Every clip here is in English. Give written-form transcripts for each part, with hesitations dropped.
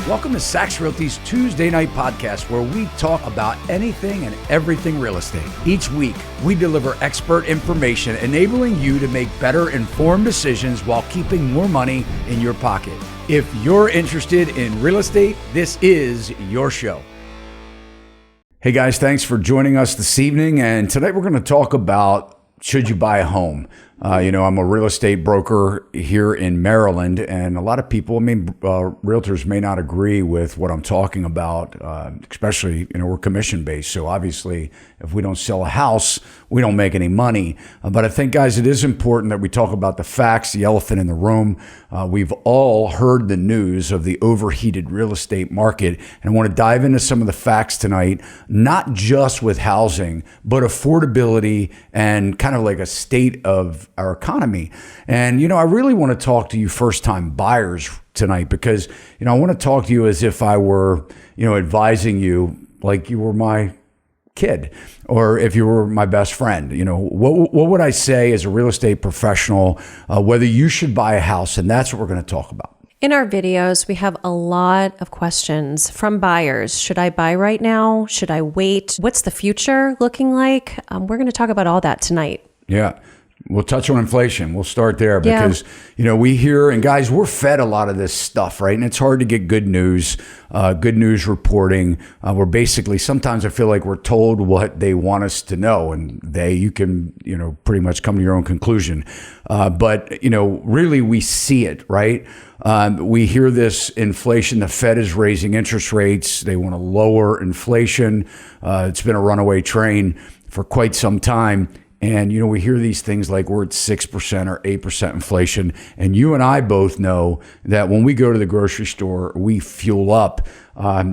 Welcome to Sachs Realty's Tuesday Night Podcast, where we talk about anything and everything real estate. Each week, we deliver expert information enabling you to make better informed decisions while keeping more money in your pocket. If you're interested in real estate, this is your show. Hey guys, thanks for joining us this evening. And tonight we're going to talk about, should you buy a home? I'm a real estate broker here in Maryland, and a lot of people, realtors may not agree with what I'm talking about, especially, we're commission-based. So obviously, if we don't sell a house, we don't make any money. But I think, guys, it is important that we talk about the facts, the elephant in the room. We've all heard the news of the overheated real estate market, and I want to dive into some of the facts tonight, not just with housing, but affordability and kind of like a state of our economy. And, I really want to talk to you first-time buyers tonight because, I want to talk to you as if I were, advising you like you were my kid or if you were my best friend. What would I say as a real estate professional, whether you should buy a house? And that's what we're going to talk about. In our videos, we have a lot of questions from buyers. Should I buy right now? Should I wait? What's the future looking like? We're going to talk about all that tonight. Yeah. We'll touch on inflation. We'll start there because, we hear, and guys, we're fed a lot of this stuff, right? And it's hard to get good news reporting. We're basically, sometimes I feel like we're told what they want us to know, and you can, pretty much come to your own conclusion. But really we see it, right? We hear this inflation. The Fed is raising interest rates. They want to lower inflation. It's been a runaway train for quite some time. And, we hear these things like we're at 6% or 8% inflation. And you and I both know that when we go to the grocery store, we fuel up.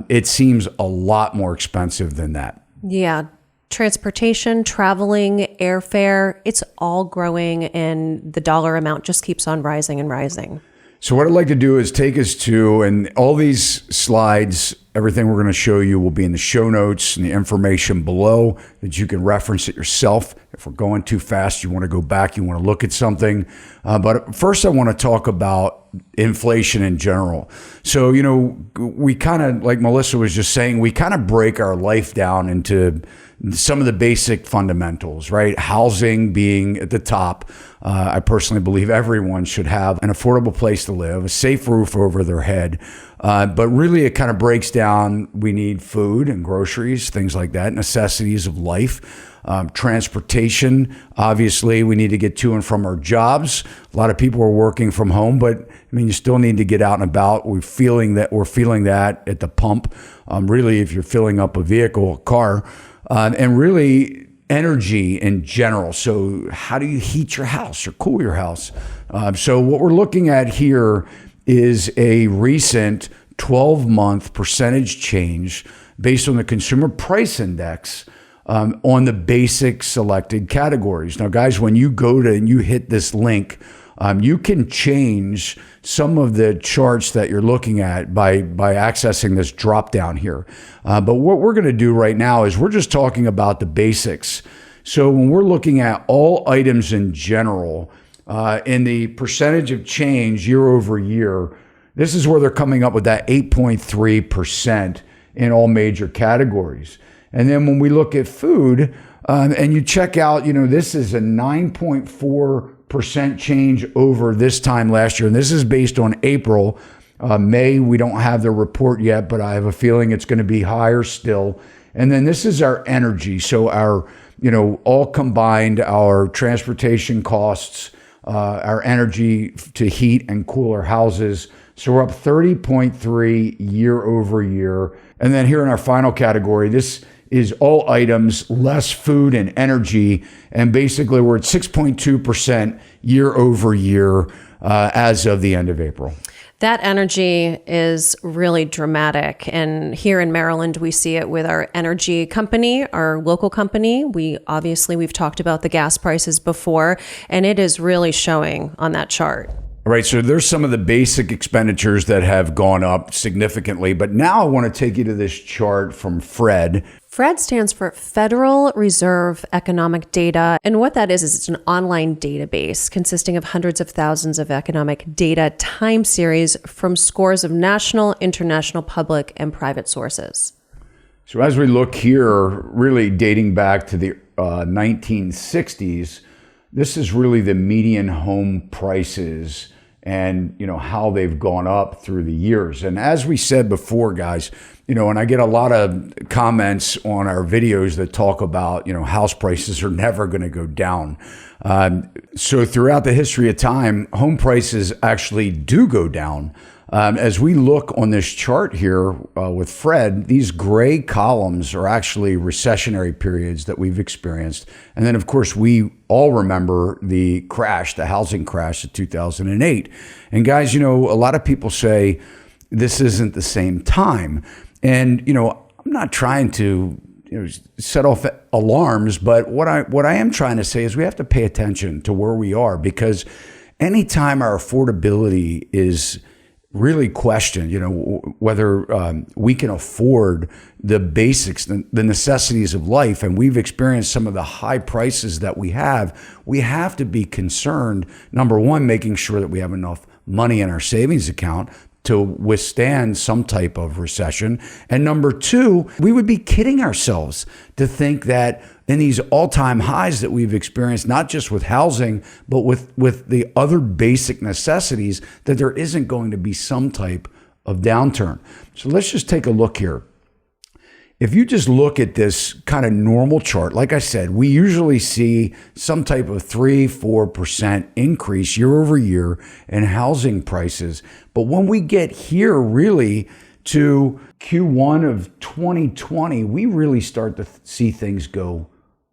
It seems a lot more expensive than that. Yeah. Transportation, traveling, airfare, it's all growing and the dollar amount just keeps on rising and rising. So what I'd like to do is take us to, and all these slides, everything we're going to show you will be in the show notes and the information below that you can reference it yourself. If we're going too fast, you want to go back, you want to look at something. But first I want to talk about inflation in general. So, we kind of, like Melissa was just saying, we kind of break our life down into some of the basic fundamentals, right? Housing being at the top. I personally believe everyone should have an affordable place to live, a safe roof over their head. But really it kind of breaks down, we need food and groceries, things like that, necessities of life. Transportation, obviously we need to get to and from our jobs. A lot of people are working from home, but you still need to get out and about. We're feeling that at the pump. Really, if you're filling up a vehicle, a car, and really energy in general. So how do you heat your house or cool your house? So what we're looking at here is a recent 12-month percentage change based on the Consumer Price Index on the basic selected categories. Now, guys, when you go to and you hit this link, you can change some of the charts that you're looking at by accessing this drop down here. But what we're going to do right now is we're just talking about the basics. So when we're looking at all items in general, in the percentage of change year over year, this is where they're coming up with that 8.3% in all major categories. And then when we look at food, and you check out, this is a 9.4% change over this time last year. And this is based on April. May, we don't have the report yet, but I have a feeling it's going to be higher still. And then this is our energy. So our, all combined, our transportation costs, our energy to heat and cool our houses. So we're up 30.3 year over year. And then here in our final category, this is all items less food and energy. And basically we're at 6.2% year over year as of the end of April. That energy is really dramatic. And here in Maryland, we see it with our energy company, our local company. We've talked about the gas prices before, and it is really showing on that chart. All right, so there's some of the basic expenditures that have gone up significantly, but now I want to take you to this chart from Fred. FRED stands for Federal Reserve Economic Data. And what that is it's an online database consisting of hundreds of thousands of economic data time series from scores of national, international, public, and private sources. So as we look here, really dating back to the 1960s, this is really the median home prices and how they've gone up through the years. And as we said before, guys, and I get a lot of comments on our videos that talk about, house prices are never going to go down. So throughout the history of time, home prices actually do go down. As we look on this chart here with Fred, these gray columns are actually recessionary periods that we've experienced. And then, of course, we all remember the crash, the housing crash of 2008. And guys, a lot of people say this isn't the same time. And, I'm not trying to set off alarms, but what I am trying to say is we have to pay attention to where we are, because anytime our affordability is really questioned, whether we can afford the basics, the necessities of life, and we've experienced some of the high prices that we have to be concerned, number one, making sure that we have enough money in our savings account to withstand some type of recession. And number two, we would be kidding ourselves to think that in these all-time highs that we've experienced, not just with housing, but with the other basic necessities, that there isn't going to be some type of downturn. So let's just take a look here. If you just look at this kind of normal chart, like I said, we usually see some type of 3-4% increase year over year in housing prices. But when we get here really to Q1 of 2020, we really start to see things go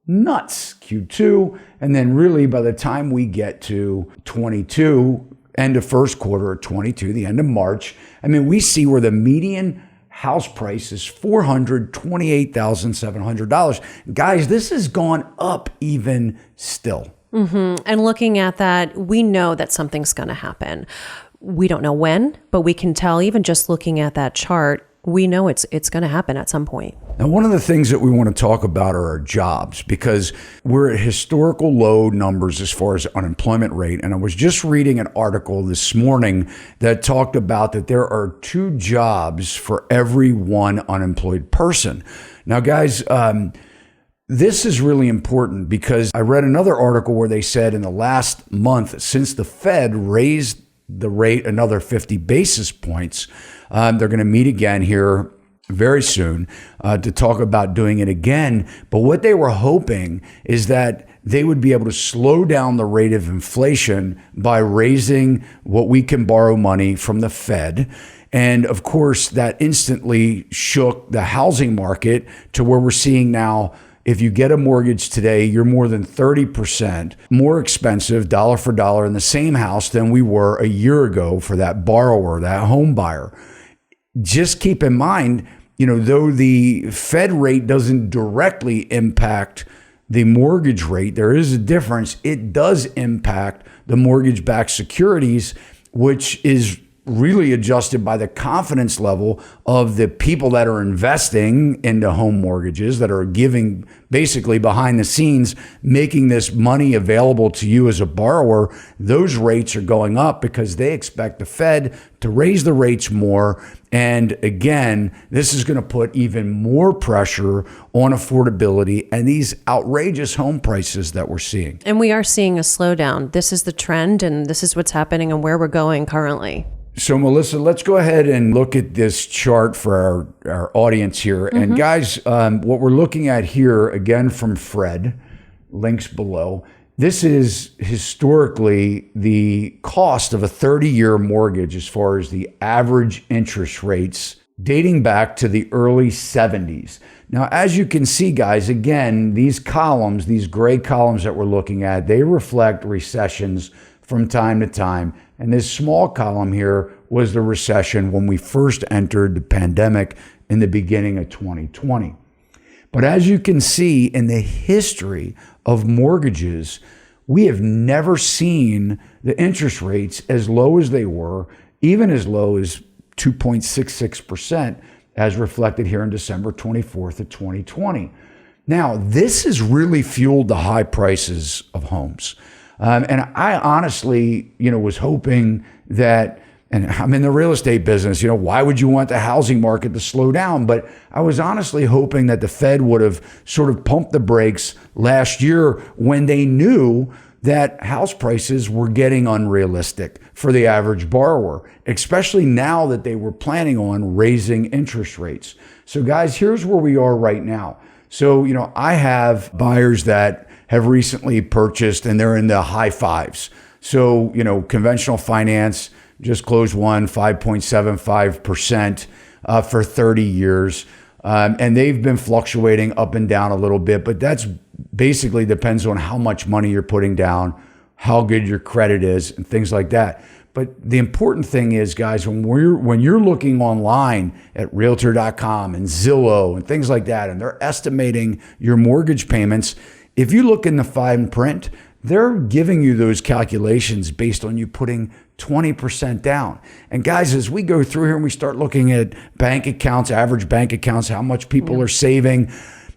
nuts. Q2, and then really by the time we get to 22, end of first quarter of 22, the end of March, we see where the median house price is $428,700. Guys, this has gone up even still. Mm-hmm. And looking at that, we know that something's going to happen. We don't know when, but we can tell even just looking at that chart, we know it's going to happen at some point. Now, one of the things that we want to talk about are our jobs, because we're at historical low numbers as far as unemployment rate. And I was just reading an article this morning that talked about that there are 2 jobs for every 1 unemployed person. Now, guys, this is really important, because I read another article where they said in the last month, since the Fed raised the rate another 50 basis points, they're going to meet again here very soon to talk about doing it again. But what they were hoping is that they would be able to slow down the rate of inflation by raising what we can borrow money from the Fed. And of course, that instantly shook the housing market to where we're seeing now, if you get a mortgage today, you're more than 30% more expensive dollar for dollar in the same house than we were a year ago for that borrower, that home buyer. Just keep in mind, though the Fed rate doesn't directly impact the mortgage rate, there is a difference. It does impact the mortgage-backed securities, which is really adjusted by the confidence level of the people that are investing into home mortgages, that are giving basically behind the scenes, making this money available to you as a borrower. Those rates are going up because they expect the Fed to raise the rates more. And again, this is going to put even more pressure on affordability and these outrageous home prices that we're seeing. And we are seeing a slowdown. This is the trend, and this is what's happening and where we're going currently. So, Melissa, let's go ahead and look at this chart for our audience here. Mm-hmm. And guys, what we're looking at here, again from Fred, links below, this is historically the cost of a 30-year mortgage as far as the average interest rates dating back to the early 70s. Now, as you can see, guys, again, these columns, these gray columns that we're looking at, they reflect recessions from time to time. And this small column here was the recession when we first entered the pandemic in the beginning of 2020. But as you can see in the history of mortgages, we have never seen the interest rates as low as they were, even as low as 2.66% as reflected here in December 24th of 2020. Now, this has really fueled the high prices of homes. And I honestly, was hoping that, and I'm in the real estate business, why would you want the housing market to slow down? But I was honestly hoping that the Fed would have sort of pumped the brakes last year when they knew that house prices were getting unrealistic for the average borrower, especially now that they were planning on raising interest rates. So guys, here's where we are right now. So, I have buyers that have recently purchased and they're in the high fives. So, conventional finance just closed one 5.75% for 30 years. And they've been fluctuating up and down a little bit, but that's basically depends on how much money you're putting down, how good your credit is, and things like that. But the important thing is, guys, when you're looking online at Realtor.com and Zillow and things like that, and they're estimating your mortgage payments, if you look in the fine print, they're giving you those calculations based on you putting 20% down. And guys, as we go through here and we start looking at bank accounts, average bank accounts, how much people are saving,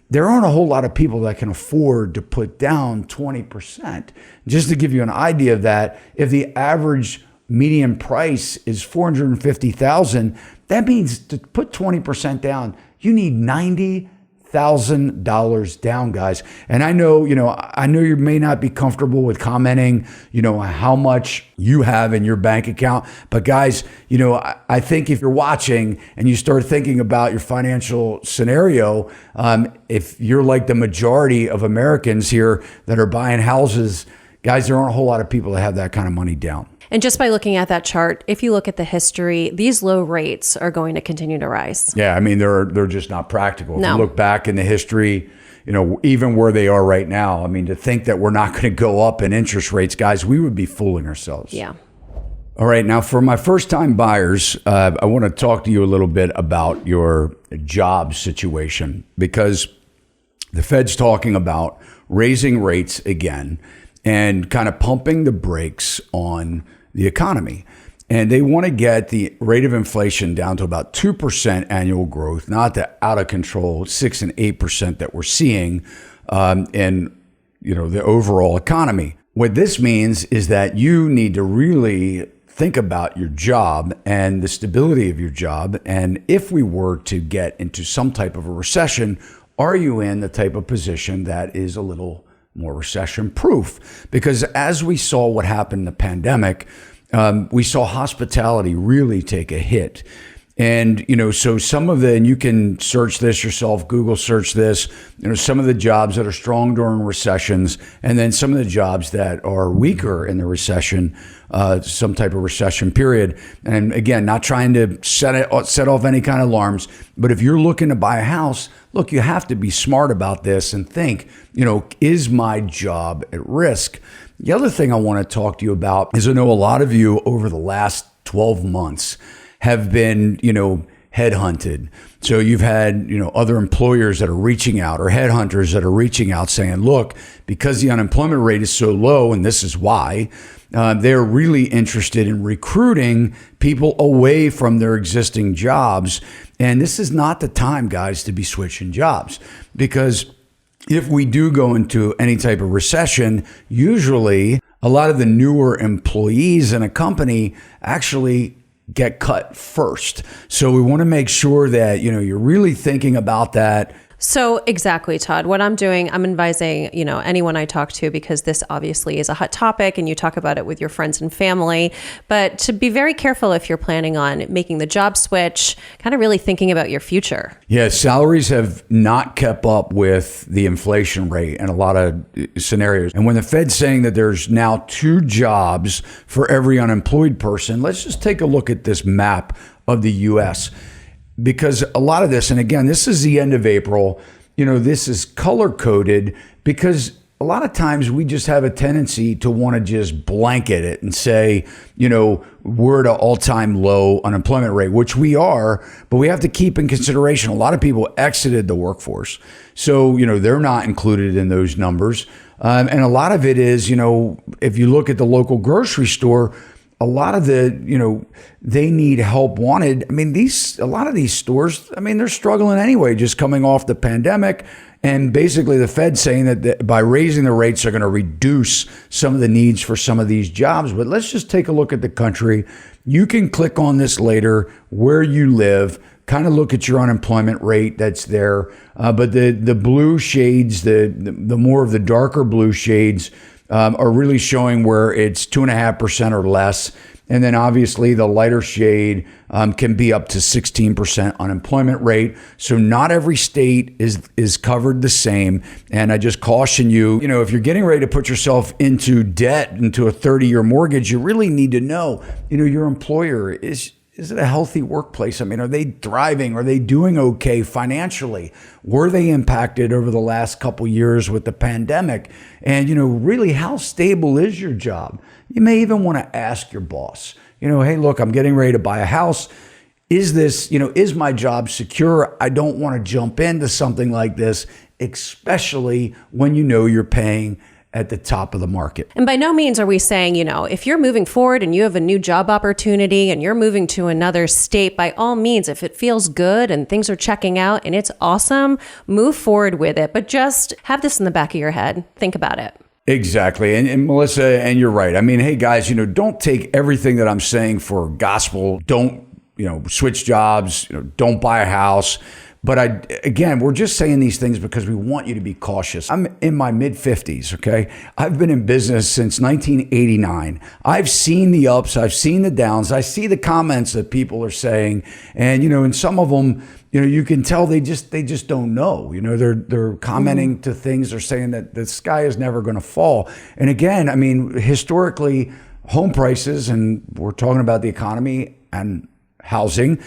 there aren't a whole lot of people that can afford to put down 20%. Just to give you an idea of that, if the average median price is $450,000, that means to put 20% down, you need $90,000 down, guys. And I know you may not be comfortable with commenting, how much you have in your bank account. But guys, I think if you're watching and you start thinking about your financial scenario, if you're like the majority of Americans here that are buying houses, guys, there aren't a whole lot of people that have that kind of money down. And just by looking at that chart, if you look at the history, these low rates are going to continue to rise. Yeah, I mean, they're just not practical. No. If you look back in the history, even where they are right now, I mean, to think that we're not going to go up in interest rates, guys, we would be fooling ourselves. Yeah. All right, now for my first-time buyers, I want to talk to you a little bit about your job situation, because the Fed's talking about raising rates again and kind of pumping the brakes on the economy. And they want to get the rate of inflation down to about 2% annual growth, not the out of control 6 and 8% that we're seeing in the overall economy. What this means is that you need to really think about your job and the stability of your job. And if we were to get into some type of a recession, are you in the type of position that is a little more recession proof? Because as we saw what happened in the pandemic, we saw hospitality really take a hit. And, so some of and you can search this yourself, Google search this, some of the jobs that are strong during recessions, and then some of the jobs that are weaker in the recession, some type of recession period. And again, not trying to set off any kind of alarms, but if you're looking to buy a house, look, you have to be smart about this and think, is my job at risk? The other thing I want to talk to you about is I know a lot of you over the last 12 months have been, headhunted. So you've had, other employers that are reaching out or headhunters that are reaching out saying, look, because the unemployment rate is so low, and this is why, they're really interested in recruiting people away from their existing jobs. And this is not the time, guys, to be switching jobs, because if we do go into any type of recession, usually a lot of the newer employees in a company actually get cut first. So we want to make sure that, you're really thinking about that. So exactly, Todd, what I'm doing, I'm advising, anyone I talk to, because this obviously is a hot topic and you talk about it with your friends and family, but to be very careful if you're planning on making the job switch, kind of really thinking about your future. Yeah, salaries have not kept up with the inflation rate in a lot of scenarios. And when the Fed's saying that there's now 2 jobs for every unemployed person, let's just take a look at this map of the U.S., because a lot of this, and again, this is the end of April, this is color coded because a lot of times we just have a tendency to want to just blanket it and say, we're at an all-time low unemployment rate, which we are, but we have to keep in consideration a lot of people exited the workforce. So, they're not included in those numbers. And a lot of it is, if you look at the local grocery store, a lot of they need help wanted. I mean, a lot of these stores, I mean, they're struggling anyway, just coming off the pandemic. And basically the Fed's saying that by raising the rates, they're going to reduce some of the needs for some of these jobs. But let's just take a look at the country. You can click on this later where you live, kind of look at your unemployment rate that's there. But the blue shades, the more of the darker blue shades are really showing where it's 2.5% or less. And then obviously the lighter shade can be up to 16% unemployment rate. So not every state is covered the same. And I just caution you, if you're getting ready to put yourself into debt, into a 30-year mortgage, you really need to know, your employer is it a healthy workplace? I mean, are they thriving? Are they doing okay financially? Were they impacted over the last couple years with the pandemic? And, really, how stable is your job? You may even want to ask your boss, hey, look, I'm getting ready to buy a house. Is this, is my job secure? I don't want to jump into something like this, especially when you're paying at the top of the market. And by no means are we saying, if you're moving forward and you have a new job opportunity and you're moving to another state, by all means, if it feels good and things are checking out and it's awesome, move forward with it. But just have this in the back of your head. Think about it. Exactly. And Melissa, and you're right. I mean, hey guys, don't take everything that I'm saying for gospel. Don't, switch jobs, don't buy a house. But we're just saying these things because we want you to be cautious. I'm in my mid-50s, okay? I've been in business since 1989. I've seen the ups, I've seen the downs. I see the comments that people are saying. And, and some of them, you can tell they just don't know. They're commenting to things. They're saying that the sky is never going to fall. And again, I mean, historically, home prices, and we're talking about the economy and housing,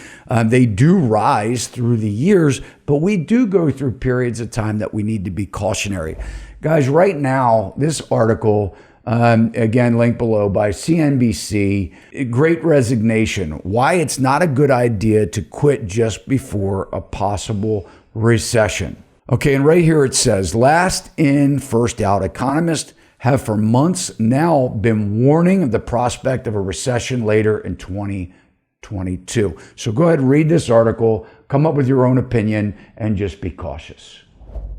they do rise through the years, but we do go through periods of time that we need to be cautionary. Guys, right now, this article, again, linked below by CNBC, Great Resignation, why it's not a good idea to quit just before a possible recession. Okay, and right here it says, last in, first out, economists have for months now been warning of the prospect of a recession later in 2022. So go ahead, read this article, come up with your own opinion, and just be cautious.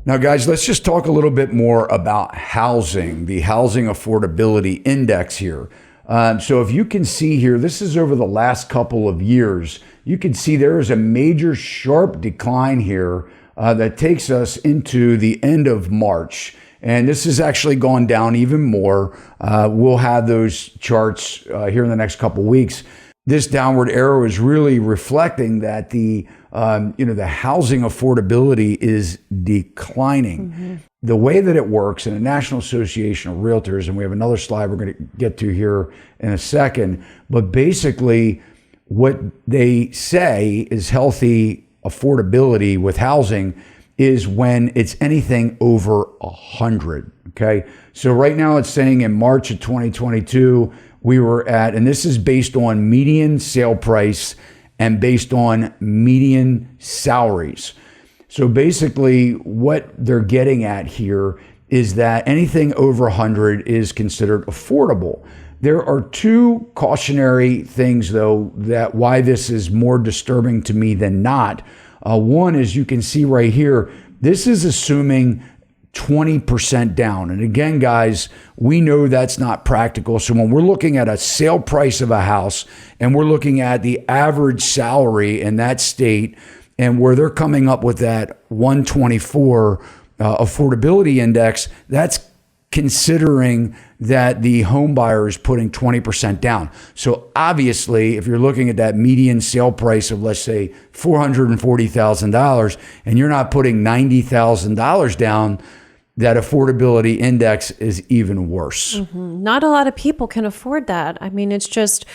Now, guys, let's just talk a little bit more about housing, the Housing Affordability Index here. So if you can see here, this is over the last couple of years. You can see there is a major sharp decline here that takes us into the end of March. And this has actually gone down even more. We'll have those charts here in the next couple of weeks. This downward arrow is really reflecting that the housing affordability is declining. Mm-hmm. The way that it works in the National Association of Realtors, and we have another slide we're going to get to here in a second, but basically what they say is healthy affordability with housing is when it's anything over 100, okay? So right now it's saying in March of 2022, we were at, and this is based on median sale price and based on median salaries. So basically what they're getting at here is that anything over 100 is considered affordable. There are two cautionary things, though, that why this is more disturbing to me than not. One is you can see right here, this is assuming 20% down. And again, guys, we know that's not practical. So when we're looking at a sale price of a house and we're looking at the average salary in that state and where they're coming up with that 124 affordability index, that's considering that the home buyer is putting 20% down. So obviously, if you're looking at that median sale price of, let's say, $440,000, and you're not putting $90,000 down, that affordability index is even worse. Mm-hmm. Not a lot of people can afford that. I mean, it just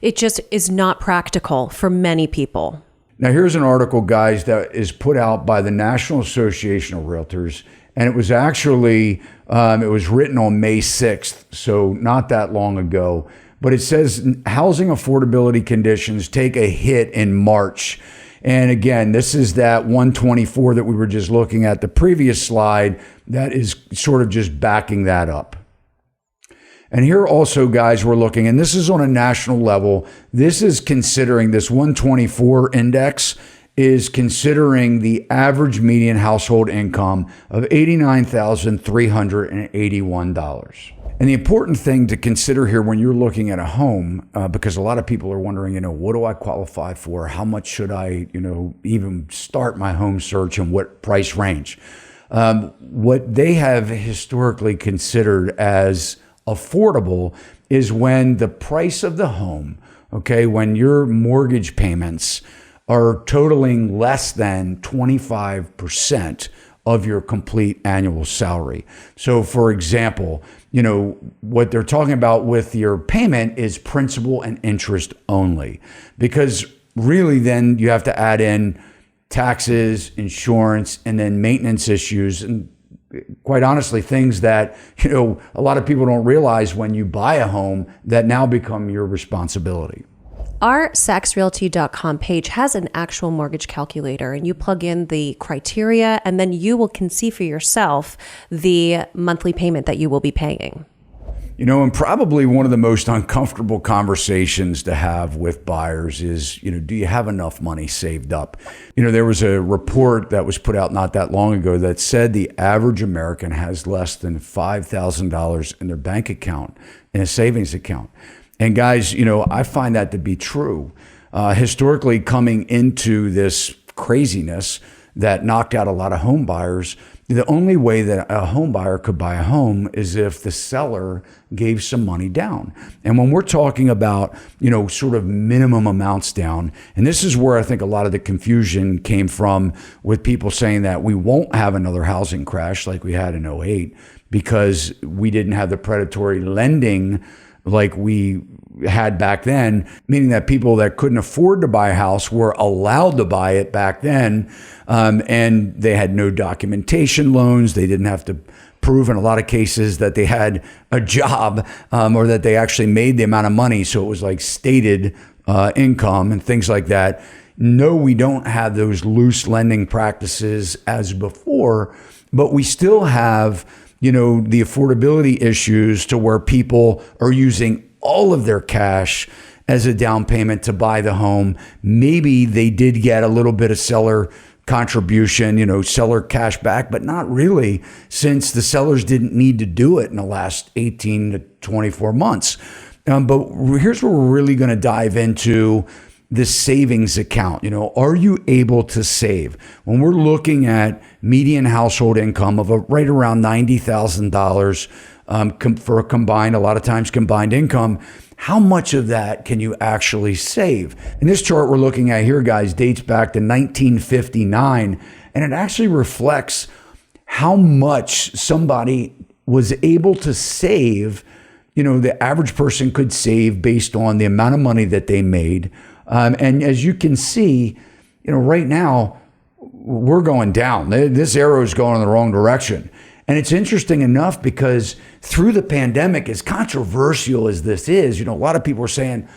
is not practical for many people. Now, here's an article, guys, that is put out by the National Association of Realtors. And it was actually, it was written on May 6th, so not that long ago. But it says housing affordability conditions take a hit in March. And again, this is that 124 that we were just looking at the previous slide that is sort of just backing that up. And here also, guys, we're looking, and this is on a national level. This is considering this 124 index is considering the average median household income of $89,381. And the important thing to consider here when you're looking at a home, because a lot of people are wondering, what do I qualify for? How much should I, even start my home search, and what price range? What they have historically considered as affordable is when the price of the home, when your mortgage payments are totaling less than 25% of your complete annual salary. So for example, what they're talking about with your payment is principal and interest only, because really then you have to add in taxes, insurance, and then maintenance issues. And quite honestly, things that, a lot of people don't realize when you buy a home that now become your responsibility. Our SachsRealty.com page has an actual mortgage calculator, and you plug in the criteria, and then you can see for yourself the monthly payment that you will be paying. And probably one of the most uncomfortable conversations to have with buyers is, do you have enough money saved up? There was a report that was put out not that long ago that said the average American has less than $5,000 in their bank account, in a savings account. And guys, I find that to be true. Historically, coming into this craziness that knocked out a lot of home buyers, the only way that a home buyer could buy a home is if the seller gave some money down. And when we're talking about, sort of minimum amounts down, and this is where I think a lot of the confusion came from with people saying that we won't have another housing crash like we had in '08 because we didn't have the predatory lending like we had back then, meaning that people that couldn't afford to buy a house were allowed to buy it back then. And they had no documentation loans. They didn't have to prove in a lot of cases that they had a job or that they actually made the amount of money. So it was like stated income and things like that. No, we don't have those loose lending practices as before, but we still have the affordability issues to where people are using all of their cash as a down payment to buy the home. Maybe they did get a little bit of seller contribution, seller cash back, but not really, since the sellers didn't need to do it in the last 18 to 24 months. But here's where we're really going to dive into this savings account. Are you able to save? When we're looking at median household income of right around $90,000 for a lot of times combined income, how much of that can you actually save? And this chart we're looking at here, guys, dates back to 1959, and it actually reflects how much somebody was able to save. The average person could save based on the amount of money that they made. And as you can see, right now we're going down. This arrow is going in the wrong direction. And it's interesting enough because through the pandemic, as controversial as this is, a lot of people are saying,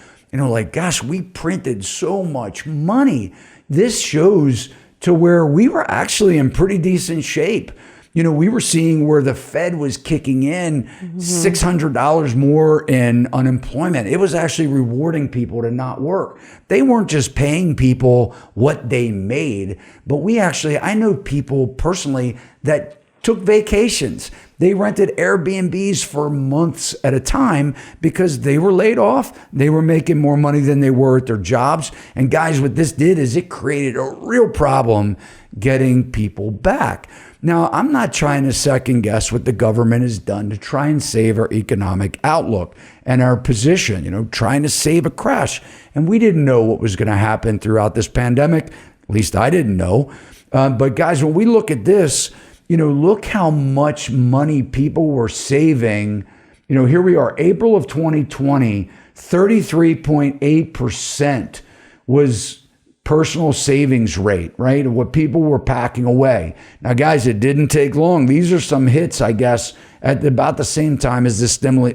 gosh, we printed so much money. This shows to where we were actually in pretty decent shape. We were seeing where the Fed was kicking in $600 more in unemployment. It was actually rewarding people to not work. They weren't just paying people what they made, but I know people personally that took vacations. They rented Airbnbs for months at a time because they were laid off. They were making more money than they were at their jobs. And guys, what this did is it created a real problem getting people back. Now, I'm not trying to second guess what the government has done to try and save our economic outlook and our position, trying to save a crash. And we didn't know what was going to happen throughout this pandemic. At least I didn't know. But guys, when we look at this, look how much money people were saving. Here we are, April of 2020, 33.8% was personal savings rate, right? What people were packing away. Now, guys, it didn't take long. These are some hits, I guess, at about the same time as the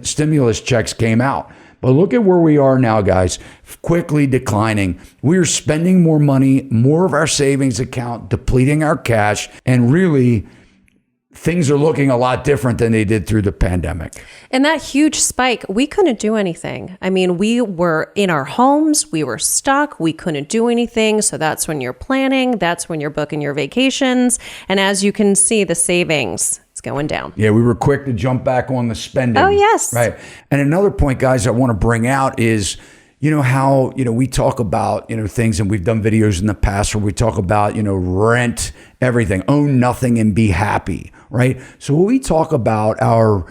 stimulus checks came out. But look at where we are now, guys, quickly declining. We're spending more money, more of our savings account, depleting our cash, and really things are looking a lot different than they did through the pandemic. And that huge spike, we couldn't do anything. I mean, we were in our homes, we were stuck, we couldn't do anything. So that's when you're planning, that's when you're booking your vacations. And as you can see, the savings, it's going down. Yeah, we were quick to jump back on the spending. Oh, yes. Right. And another point, guys, I want to bring out is, how, we talk about, things, and we've done videos in the past where we talk about, rent everything, own nothing and be happy, right? So when we talk about our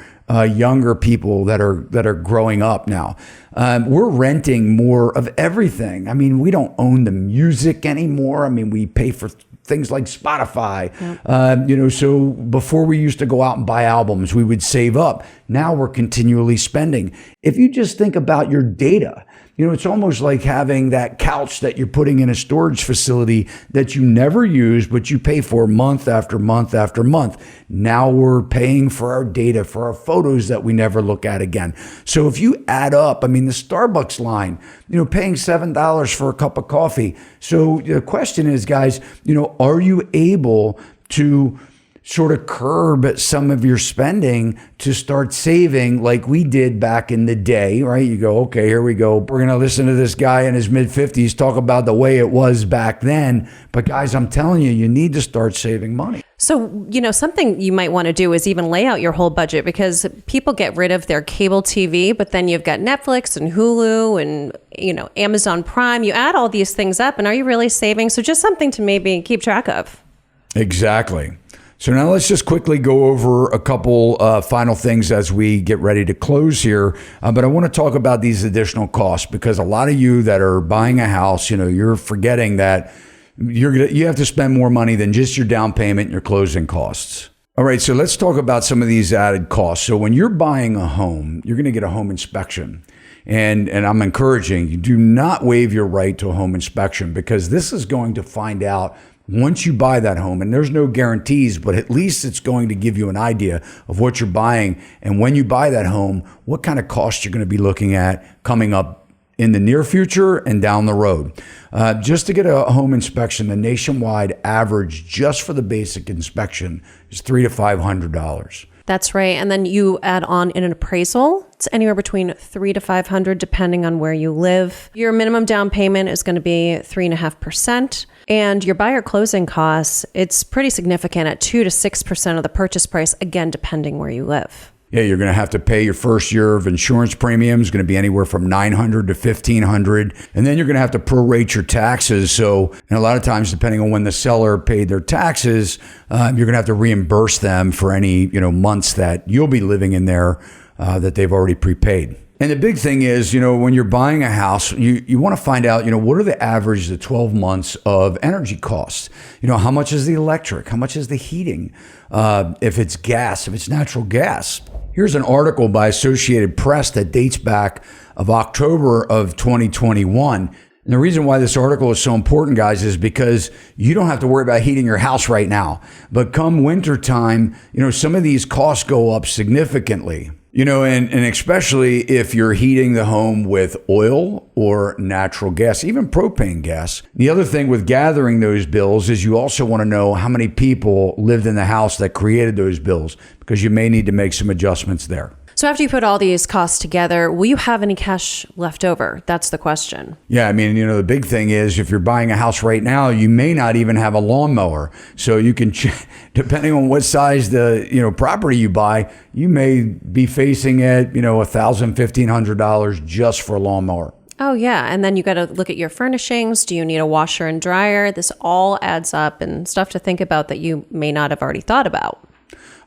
younger people that are growing up now, we're renting more of everything. I mean, we don't own the music anymore. I mean, we pay for things like Spotify. Yep. So before we used to go out and buy albums, we would save up. Now we're continually spending. If you just think about your data, it's almost like having that couch that you're putting in a storage facility that you never use, but you pay for month after month after month. Now we're paying for our data, for our photos that we never look at again. So if you add up, I mean, the Starbucks line, paying $7 for a cup of coffee. So the question is, guys, are you able to sort of curb some of your spending to start saving like we did back in the day, right? You go, okay, here we go. We're going to listen to this guy in his mid-50s talk about the way it was back then. But guys, I'm telling you, you need to start saving money. So, something you might want to do is even lay out your whole budget, because people get rid of their cable TV, but then you've got Netflix and Hulu and, Amazon Prime. You add all these things up, and are you really saving? So just something to maybe keep track of. Exactly. So now let's just quickly go over a couple final things as we get ready to close here. But I want to talk about these additional costs, because a lot of you that are buying a house, you're forgetting that you have to spend more money than just your down payment and your closing costs. All right, so let's talk about some of these added costs. So when you're buying a home, you're going to get a home inspection. And I'm encouraging you, do not waive your right to a home inspection, because this is going to find out once you buy that home, and there's no guarantees, but at least it's going to give you an idea of what you're buying. And when you buy that home, what kind of costs you're going to be looking at coming up in the near future and down the road. Just to get a home inspection, the nationwide average just for the basic inspection is $300 to $500. That's right. And then you add on an appraisal. It's anywhere between $300 to $500, depending on where you live. Your minimum down payment is going to be 3.5%. And your buyer closing costs, it's pretty significant at 2 to 6% of the purchase price, again, depending where you live. Yeah, you're going to have to pay your first year of insurance premiums, going to be anywhere from $900 to $1,500. And then you're going to have to prorate your taxes. So, and a lot of times, depending on when the seller paid their taxes, you're going to have to reimburse them for any, months that you'll be living in there that they've already prepaid. And the big thing is, when you're buying a house, you want to find out, what are the average, the 12 months of energy costs? How much is the electric? How much is the heating? If it's gas, if it's natural gas. Here's an article by Associated Press that dates back of October of 2021. And the reason why this article is so important, guys, is because you don't have to worry about heating your house right now. But come wintertime, some of these costs go up significantly. And especially if you're heating the home with oil or natural gas, even propane gas. The other thing with gathering those bills is you also want to know how many people lived in the house that created those bills, because you may need to make some adjustments there. So after you put all these costs together, will you have any cash left over? That's the question. Yeah, I mean, the big thing is if you're buying a house right now, you may not even have a lawnmower. So you can, depending on what size the property you buy, you may be facing at $1,000, $1,500 just for a lawnmower. Oh, yeah. And then you got to look at your furnishings. Do you need a washer and dryer? This all adds up, and stuff to think about that you may not have already thought about.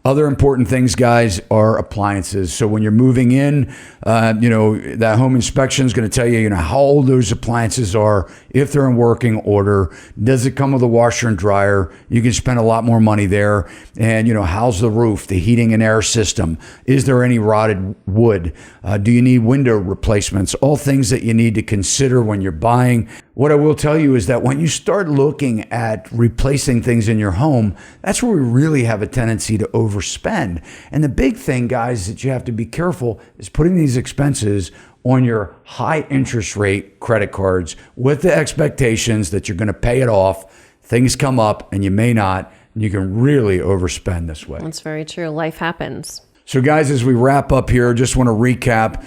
Other important things, guys, are appliances. So when you're moving in, that home inspection is going to tell you, how old those appliances are, if they're in working order. Does it come with a washer and dryer? You can spend a lot more money there. And, how's the roof, the heating and air system? Is there any rotted wood? Do you need window replacements? All things that you need to consider when you're buying. What I will tell you is that when you start looking at replacing things in your home, that's where we really have a tendency to overspend. And the big thing, guys, that you have to be careful is putting these expenses on your high interest rate credit cards with the expectations that you're going to pay it off. Things come up and you may not. You can really overspend this way. That's very true. Life happens. So guys, as we wrap up here, just want to recap,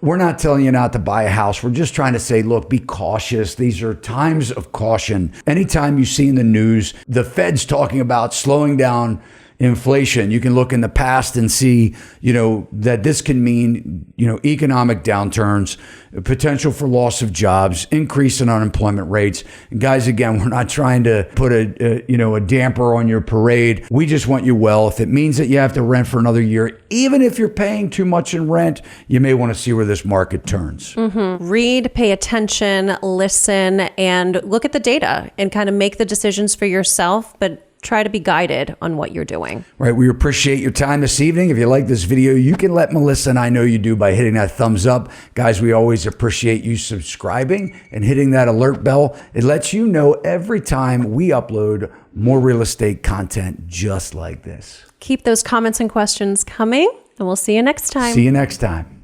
we're not telling you not to buy a house. We're just trying to say, look, be cautious. These are times of caution. Anytime you see in the news, the Fed's talking about slowing down inflation, you can look in the past and see, that this can mean, economic downturns, potential for loss of jobs, increase in unemployment rates. And guys, again, we're not trying to put a damper on your parade. We just want you well. If it means that you have to rent for another year, even if you're paying too much in rent, you may want to see where this market turns. Mm-hmm. Read, pay attention, listen, and look at the data and kind of make the decisions for yourself, but try to be guided on what you're doing. Right. We appreciate your time this evening. If you like this video, you can let Melissa and I know you do by hitting that thumbs up. Guys, we always appreciate you subscribing and hitting that alert bell. It lets you know every time we upload more real estate content just like this. Keep those comments and questions coming, and we'll see you next time. See you next time.